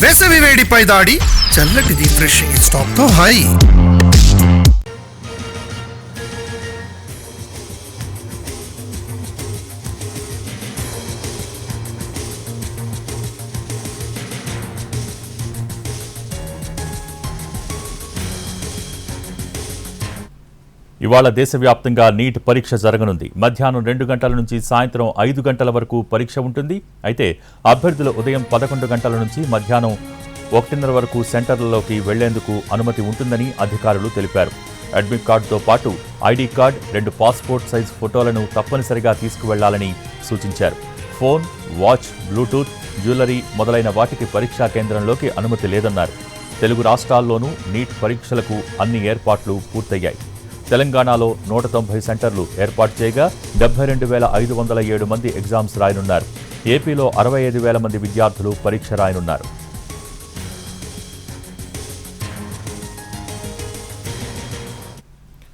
వేసవి వేడిపై దాడి, చల్లటి రిఫ్రెషింగ్ స్టాక్ తో హై. ఇవాళ దేశవ్యాప్తంగా నీట్ పరీక్ష జరగనుంది. మధ్యాహ్నం 2 గంటల నుంచి సాయంత్రం 5 గంటల వరకు పరీక్ష ఉంటుంది. అయితే అభ్యర్థులు ఉదయం 11 గంటల నుంచి మధ్యాహ్నం 1:30 వరకు సెంటర్లలోకి వెళ్లేందుకు అనుమతి ఉంటుందని అధికారులు తెలిపారు. అడ్మిట్ కార్డుతో పాటు ఐడి కార్డు, 2 పాస్పోర్ట్ సైజ్ ఫోటోలను తప్పనిసరిగా తీసుకువెళ్లాలని సూచించారు. ఫోన్, వాచ్, బ్లూటూత్, జ్యువెలరీ మొదలైన వాటికి పరీక్షా కేంద్రంలోకి అనుమతి లేదన్నారు. తెలుగు రాష్ట్రాల్లోనూ నీట్ పరీక్షలకు అన్ని ఏర్పాట్లు పూర్తయ్యాయి. తెలంగాణలో 190 సెంటర్లు ఏర్పాటు చేయగా 72,507 మంది ఎగ్జామ్స్ రాయనున్నారు. ఏపీలో 65,000 మంది విద్యార్థులు పరీక్ష రాయనున్నారు.